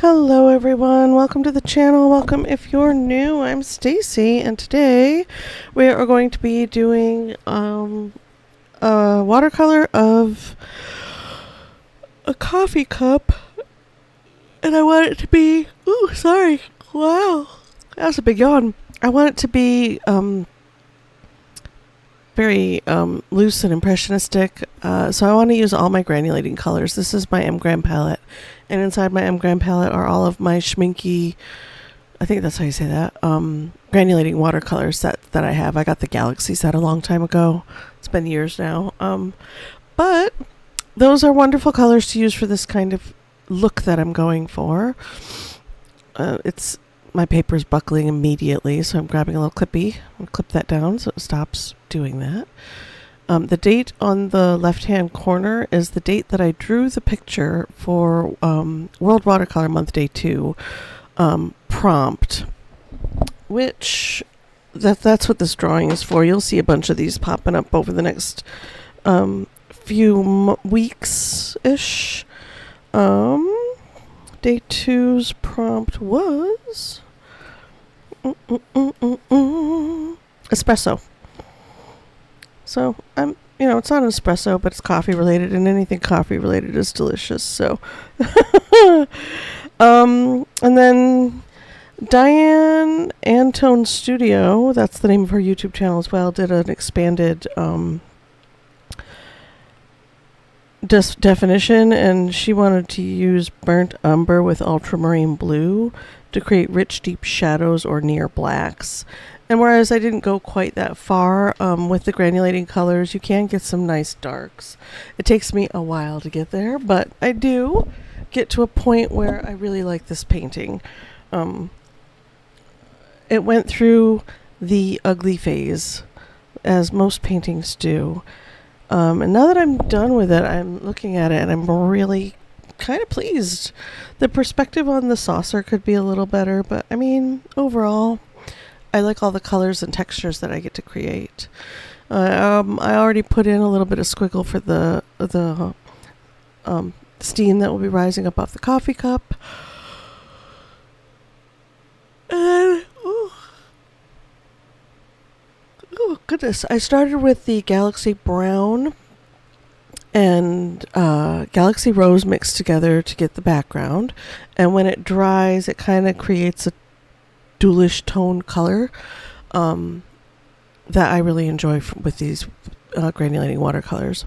Hello everyone, welcome to the channel. Welcome if you're new. I'm Stacy and today we are going to be doing a watercolor of a coffee cup, and I want it to be wow, that's a big yawn. I want it to be very loose and impressionistic, so I want to use all my granulating colors. This is my M-Gram palette, and inside my M-Gram palette are all of my schminky, I think that's how you say that, granulating watercolor set that I have. I got the Galaxy set a long time ago. It's been years now, but those are wonderful colors to use for this kind of look that I'm going for. My paper is buckling immediately, so I'm grabbing a little clippy and clip that down so it stops doing that. The date on the left-hand corner is the date that I drew the picture for World Watercolor Month Day 2 prompt, which that's what this drawing is for. You'll see a bunch of these popping up over the next few weeks-ish. Day 2's prompt was espresso. So it's not an espresso, but it's coffee related, and anything coffee related is delicious. So, and then Diane Antone Studio, that's the name of her YouTube channel as well, did an expanded definition, and she wanted to use burnt umber with ultramarine blue to create rich, deep shadows or near blacks. And whereas I didn't go quite that far with the granulating colors, you can get some nice darks. It takes me a while to get there, but I do get to a point where I really like this painting. It went through the ugly phase, as most paintings do. And now that I'm done with it, I'm looking at it and I'm really kind of pleased. The perspective on the saucer could be a little better, but I mean, overall, I like all the colors and textures that I get to create. I already put in a little bit of squiggle for the steam that will be rising up off the coffee cup. And oh goodness, I started with the Galaxy Brown and Galaxy Rose mixed together to get the background, and when it dries it kind of creates a dualish tone color that I really enjoy with these granulating watercolors.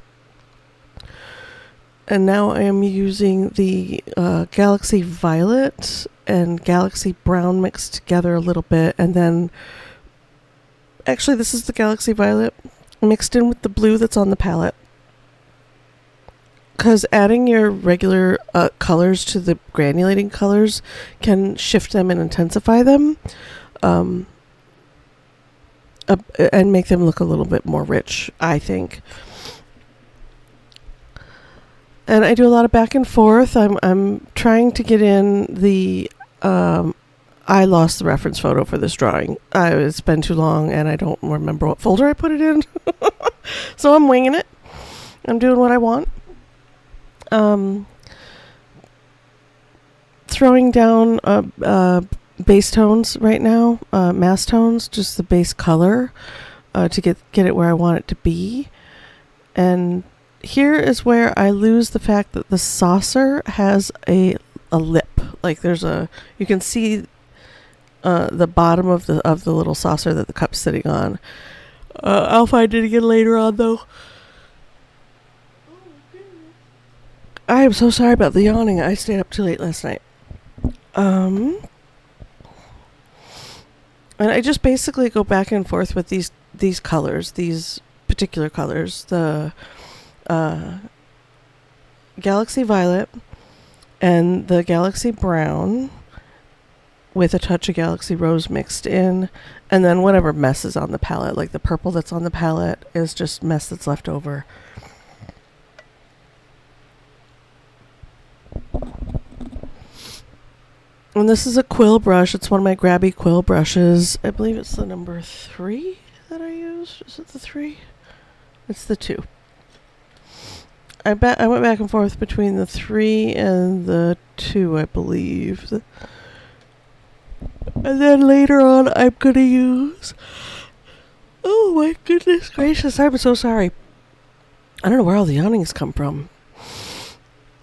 And now I am using the Galaxy Violet and Galaxy Brown mixed together a little bit, and then actually this is the Galaxy Violet mixed in with the blue that's on the palette, because adding your regular colors to the granulating colors can shift them and intensify them, and make them look a little bit more rich, I think. And I do a lot of back and forth. I'm trying to get in the I lost the reference photo for this drawing. It's been too long and I don't remember what folder I put it in. So I'm winging it. I'm doing what I want. Throwing down base tones right now, mass tones, just the base color, to get it where I want it to be. And here is where I lose the fact that the saucer has a lip. Like you can see the bottom of the little saucer that the cup's sitting on. I'll find it again later on, though. I am so sorry about the yawning. I stayed up too late last night. And I just basically go back and forth with these colors, these particular colors. The Galaxy Violet and the Galaxy Brown with a touch of Galaxy Rose mixed in, and then whatever mess is on the palette. Like the purple that's on the palette is just mess that's left over. And this is a Quill brush. It's one of my Grabie Quill brushes. I believe it's the number 3 that I used. Is it the 3? It's the 2. I went back and forth between the 3 and the 2, I believe. And then later on, I'm going to use... Oh my goodness gracious, I'm so sorry. I don't know where all the yawnings come from.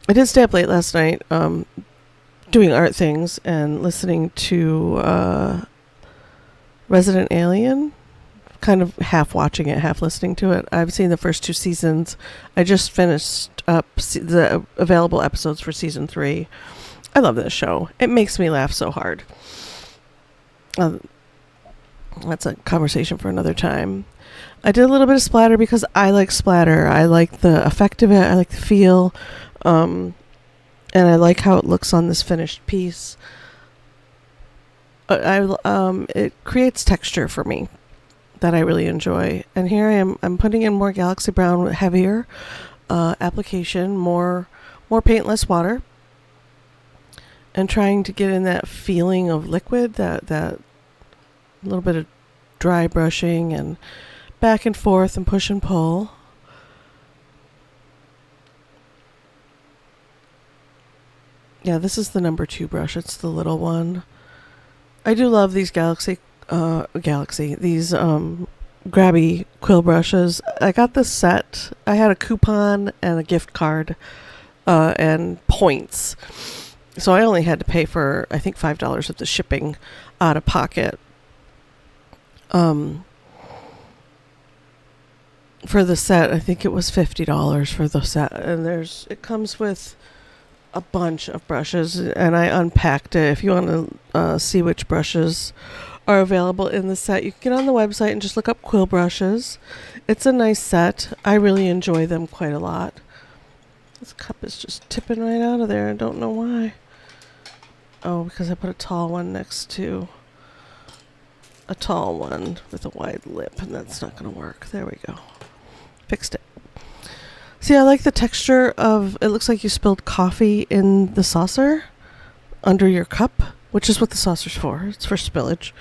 I did stay up late last night doing art things and listening to Resident Alien. Kind of half watching it, half listening to it. I've seen the first 2 seasons. I just finished up the available episodes for season 3. I love this show. It makes me laugh so hard. That's a conversation for another time. I did a little bit of splatter because I like splatter. I like the effect of it. I like the feel. And I like how it looks on this finished piece. It creates texture for me that I really enjoy. And here I am. I'm putting in more Galaxy Brown with heavier application, more paint, less water, and trying to get in that feeling of liquid, that little bit of dry brushing and back and forth and push and pull. Yeah, this is the number 2 brush. It's the little one. I do love these Grabie Quill brushes. I got this set. I had a coupon and a gift card and points. So I only had to pay for, I think, $5 of the shipping out of pocket. For the set, I think it was $50 for the set. And it comes with a bunch of brushes, and I unpacked it. If you want to see which brushes are available in the set, you can get on the website and just look up Quill brushes. It's a nice set. I really enjoy them quite a lot. This cup is just tipping right out of there. I don't know why. Oh, because I put a tall one next to a tall one with a wide lip, and that's not going to work. There we go. Fixed it. See, I like the texture of, it looks like you spilled coffee in the saucer under your cup, which is what the saucer's for. It's for spillage.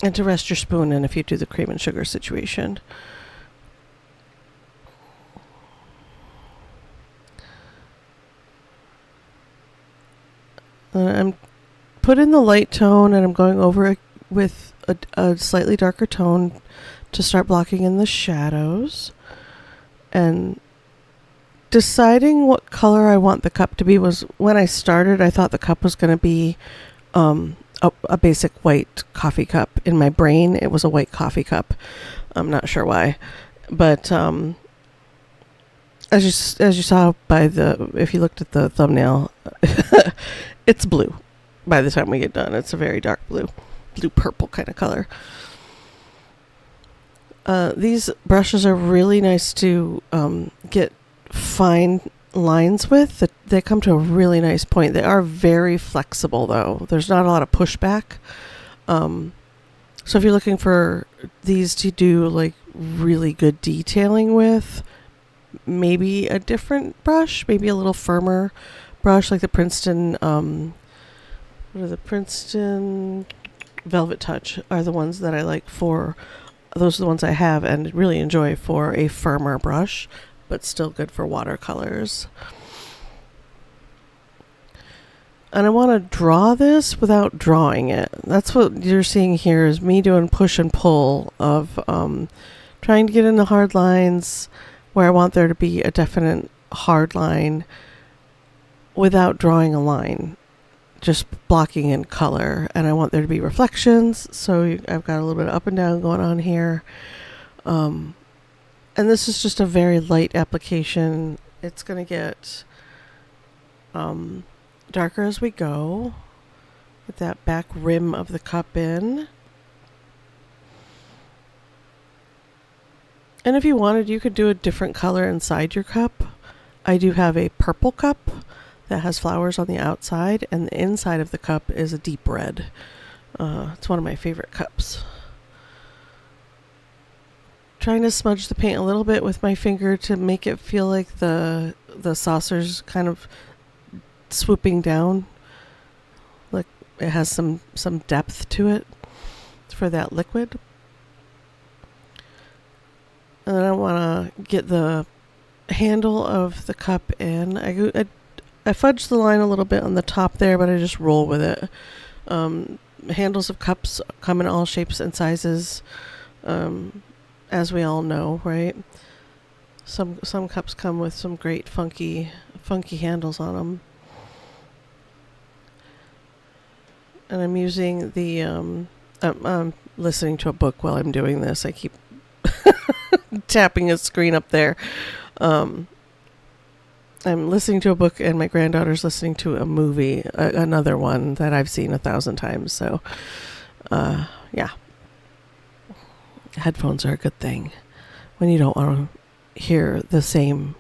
And to rest your spoon in if you do the cream and sugar situation. I'm put in the light tone, and I'm going over it with a slightly darker tone to start blocking in the shadows. And deciding what color I want the cup to be was, when I started, I thought the cup was going to be a basic white coffee cup. In my brain, it was a white coffee cup. I'm not sure why. But as you saw if you looked at the thumbnail, it's blue by the time we get done. It's a very dark blue-purple kind of color. These brushes are really nice to get fine lines with. They come to a really nice point. They are very flexible, though. There's not a lot of pushback. So if you're looking for these to do like really good detailing with, maybe a different brush, maybe a little firmer brush like the Princeton, Princeton Velvet Touch are the ones that I like for. Those are the ones I have and really enjoy for a firmer brush, but still good for watercolors. And I want to draw this without drawing it. That's what you're seeing here, is me doing push and pull of trying to get in the hard lines where I want there to be a definite hard line without drawing a line. Just blocking in color, and I want there to be reflections, so I've got a little bit of up and down going on here, and this is just a very light application. It's going to get darker as we go. Get that back rim of the cup in, and if you wanted, you could do a different color inside your cup. I do have a purple cup that has flowers on the outside, and the inside of the cup is a deep red. It's one of my favorite cups. Trying to smudge the paint a little bit with my finger to make it feel like the saucer's kind of swooping down, like it has some depth to it for that liquid. And then I want to get the handle of the cup in. I fudge the line a little bit on the top there, but I just roll with it. Handles of cups come in all shapes and sizes, as we all know, right? Some cups come with some great funky handles on them. And I'm using the I'm listening to a book while I'm doing this. I keep tapping a screen up there. I'm listening to a book, and my granddaughter's listening to a movie, another one that I've seen 1,000 times. So, yeah. Headphones are a good thing when you don't want to hear the same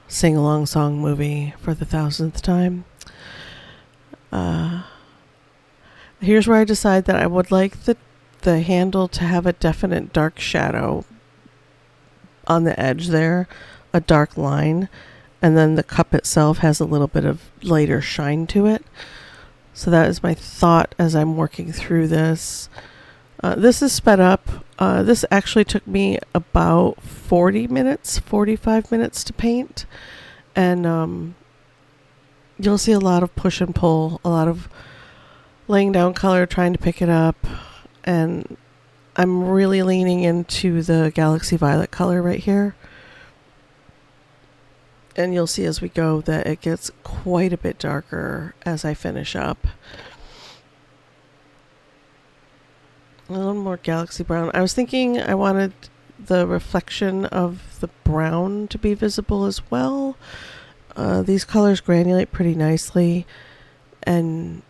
sing-along song movie for the 1,000th time. Here's where I decide that I would like the handle to have a definite dark shadow on the edge there, a dark line, and then the cup itself has a little bit of lighter shine to it. So that is my thought as I'm working through this. This is sped up. This actually took me about 45 minutes to paint. And you'll see a lot of push and pull, a lot of laying down color, trying to pick it up. And I'm really leaning into the Galaxy Violet color right here. And you'll see as we go that it gets quite a bit darker as I finish up. A little more Galaxy Brown. I was thinking I wanted the reflection of the brown to be visible as well. These colors granulate pretty nicely. And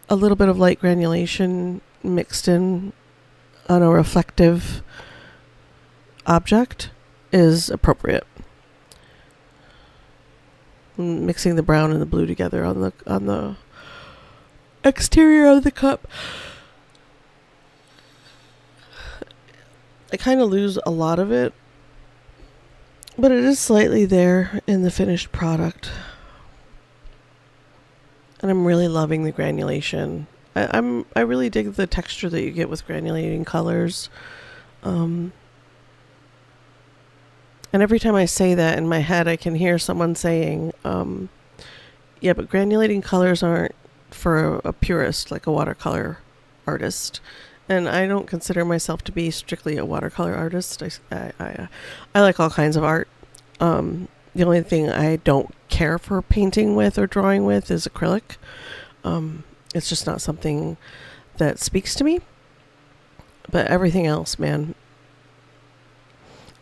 a little bit of light granulation mixed in on a reflective object is appropriate. Mixing the brown and the blue together on the exterior of the cup. I kind of lose a lot of it, but it is slightly there in the finished product. And I'm really loving the granulation. I really dig the texture that you get with granulating colors. And every time I say that in my head, I can hear someone saying, yeah, but granulating colors aren't for a purist, like a watercolor artist. And I don't consider myself to be strictly a watercolor artist. I like all kinds of art. The only thing I don't care for painting with or drawing with is acrylic. It's just not something that speaks to me. But everything else, man.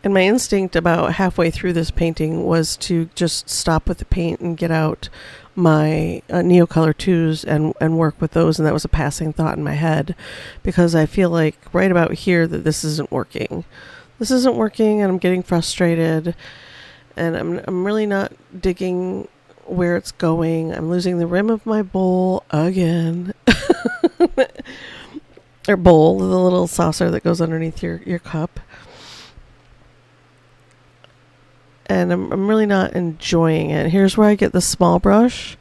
And my instinct about halfway through this painting was to just stop with the paint and get out my Neocolor 2s and work with those. And that was a passing thought in my head, because I feel like right about here that this isn't working. This isn't working, and I'm getting frustrated, and I'm really not digging where it's going. I'm losing the rim of my bowl again. Or bowl, the little saucer that goes underneath your cup. And I'm really not enjoying it. Here's where I get the small brush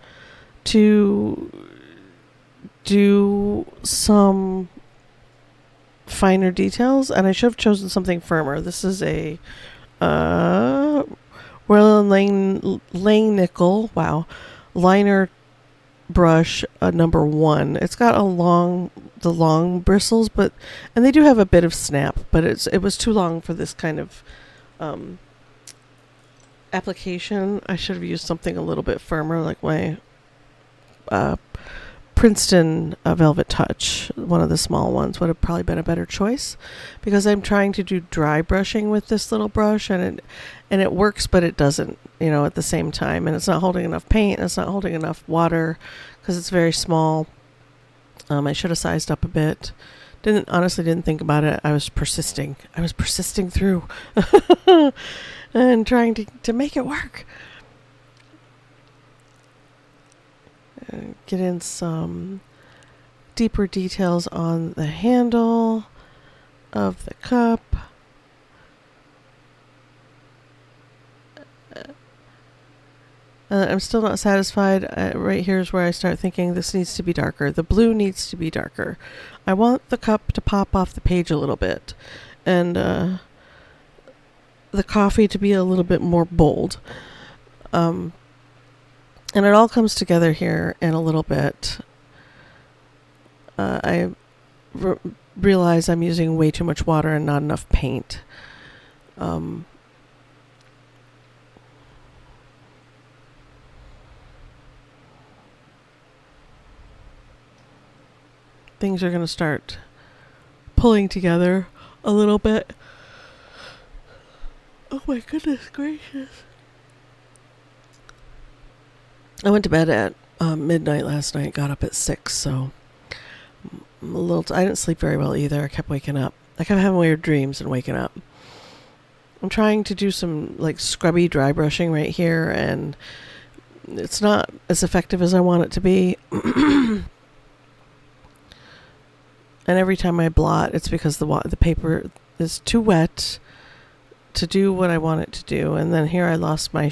to do some finer details. And I should have chosen something firmer. This is a Royal Lang Nickel, liner brush number 1. It's got the long bristles, and they do have a bit of snap, but it was too long for this kind of application. I should have used something a little bit firmer, like my Princeton Velvet Touch. One of the small ones would have probably been a better choice, because I'm trying to do dry brushing with this little brush, and it works, but it doesn't, at the same time. And it's not holding enough paint, and it's not holding enough water, because it's very small. I should have sized up a bit. Honestly didn't think about it. I was persisting through and trying to make it work. Get in some deeper details on the handle of the cup. I'm still not satisfied. Right here is where I start thinking this needs to be darker. The blue needs to be darker. I want the cup to pop off the page a little bit. And the the coffee to be a little bit more bold. And it all comes together here in a little bit. I realize I'm using way too much water and not enough paint. Things are going to start pulling together a little bit. Oh my goodness gracious. I went to bed at midnight last night, got up at 6, so I'm a little I didn't sleep very well either. I kept waking up. I kept having weird dreams and waking up. I'm trying to do some like scrubby dry brushing right here, and it's not as effective as I want it to be. And every time I blot, it's because the paper is too wet to do what I want it to do. And then here I lost my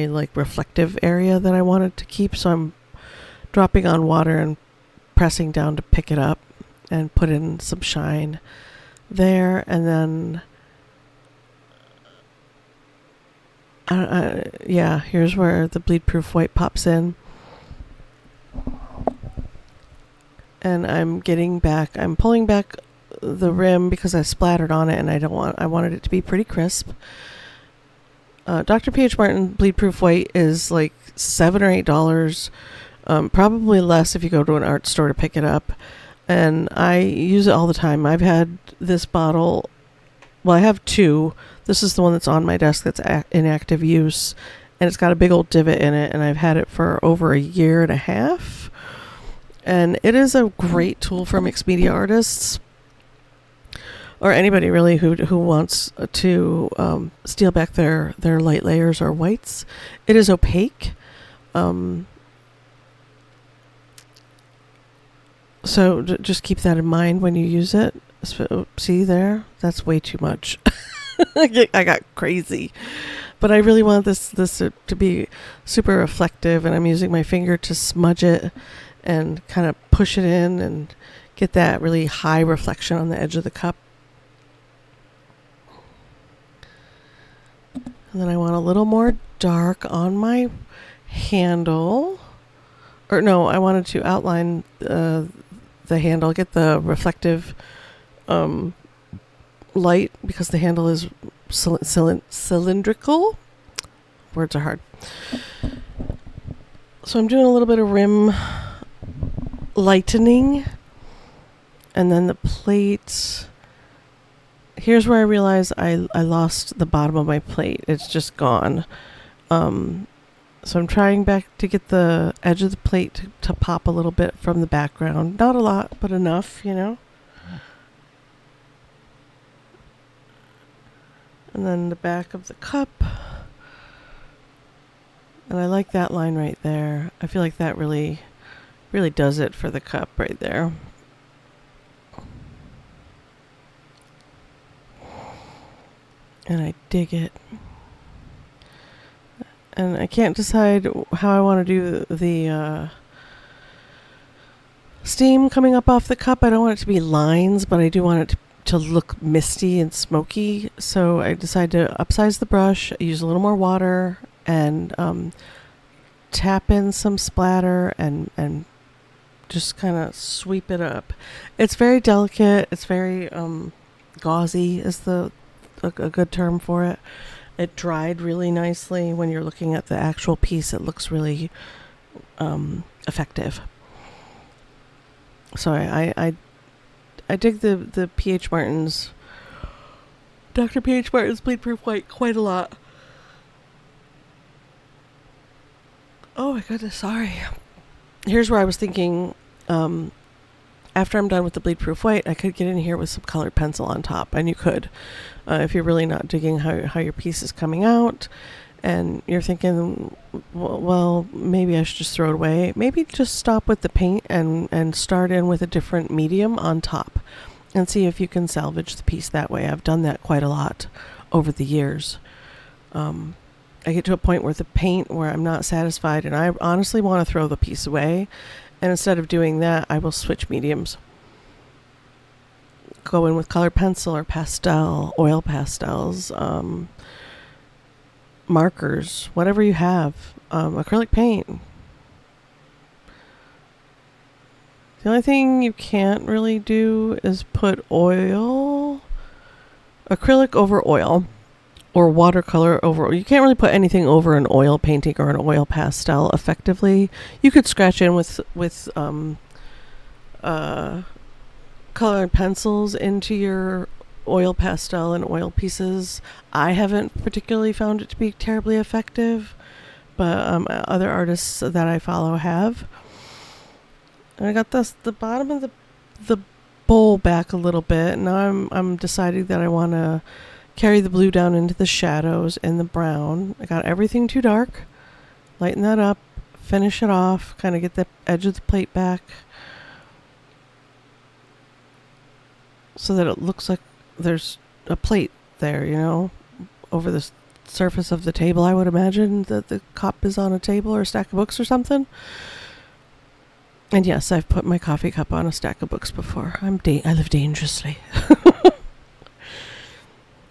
like reflective area that I wanted to keep, so I'm dropping on water and pressing down to pick it up and put in some shine there. And then yeah, here's where the bleed proof white pops in. And I'm pulling back the rim because I splattered on it, and I wanted it to be pretty crisp. Dr. P.H. Martin Bleed Proof White is like $7 or $8, probably less if you go to an art store to pick it up. And I use it all the time. I've had this bottle, well, I have two. This is the one that's on my desk that's in active use, and it's got a big old divot in it, and I've had it for over a year and a half. And it is a great tool for mixed media artists, or anybody really who wants to steal back their light layers or whites. It is opaque. So just keep that in mind when you use it. See there? That's way too much. I got crazy. But I really want this to be super reflective, and I'm using my finger to smudge it and kind of push it in and get that really high reflection on the edge of the cup. And then I want a little more dark on my handle. Or no, I wanted to outline the handle, get the reflective light, because the handle is cylindrical. Words are hard. So I'm doing a little bit of rim lightening, and then the plate. Here's where I realize I lost the bottom of my plate. It's just gone. So I'm trying back to get the edge of the plate to pop a little bit from the background. Not a lot, but enough, you know. And then the back of the cup. And I like that line right there. I feel like that really does it for the cup right there. And I dig it. And I can't decide how I want to do the steam coming up off the cup. I don't want it to be lines, but I do want it to look misty and smoky. So I decided to upsize the brush, use a little more water, and tap in some splatter and just kind of sweep it up. It's very delicate. It's very gauzy is a good term for it. It dried really nicely. When you're looking at the actual piece, it looks really effective. So I dig the P.H. Martin's, Dr. P.H. Martin's Bleed Proof White quite a lot. Oh my goodness, sorry. Here's where I was thinking, after I'm done with the Bleed Proof White, I could get in here with some colored pencil on top, and you could. If you're really not digging how your piece is coming out, and you're thinking, well, maybe I should just throw it away. Maybe just stop with the paint and start in with a different medium on top and see if you can salvage the piece that way. I've done that quite a lot over the years. I get to a point with the paint where I'm not satisfied and I honestly want to throw the piece away. And instead of doing that, I will switch mediums. Go in with colored pencil or pastel, oil pastels, markers, whatever you have, acrylic paint. The only thing you can't really do is put oil, acrylic over oil, or watercolor over. You can't really put anything over an oil painting or an oil pastel effectively. You could scratch in with colored pencils into your oil pastel and oil pieces. I haven't particularly found it to be terribly effective, but other artists that I follow have. And I got the bottom of the bowl back a little bit. Now I'm deciding that I want to carry the blue down into the shadows and the brown. I got everything too dark. Lighten that up, finish it off, kind of get the edge of the plate back so that it looks like there's a plate there, you know, over the surface of the table. I would imagine that the cup is on a table or a stack of books or something. And yes, I've put my coffee cup on a stack of books before. I live dangerously.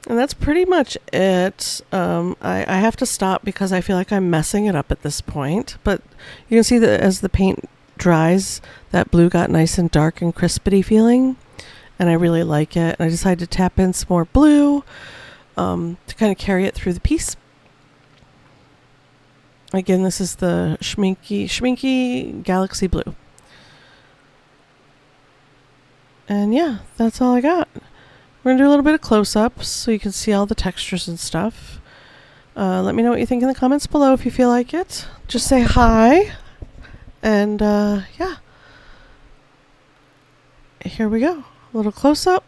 And that's pretty much it. I have to stop because I feel like I'm messing it up at this point. But you can see that as the paint dries, that blue got nice and dark and crispity feeling. And I really like it. And I decided to tap in some more blue to kind of carry it through the piece. Again, this is the Schminky Galaxy Blue. And yeah, that's all I got. We're going to do a little bit of close-ups so you can see all the textures and stuff. Let me know what you think in the comments below if you feel like it. Just say hi. And yeah. Here we go. A little close-up.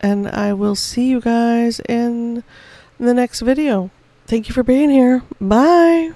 And I will see you guys in the next video. Thank you for being here. Bye.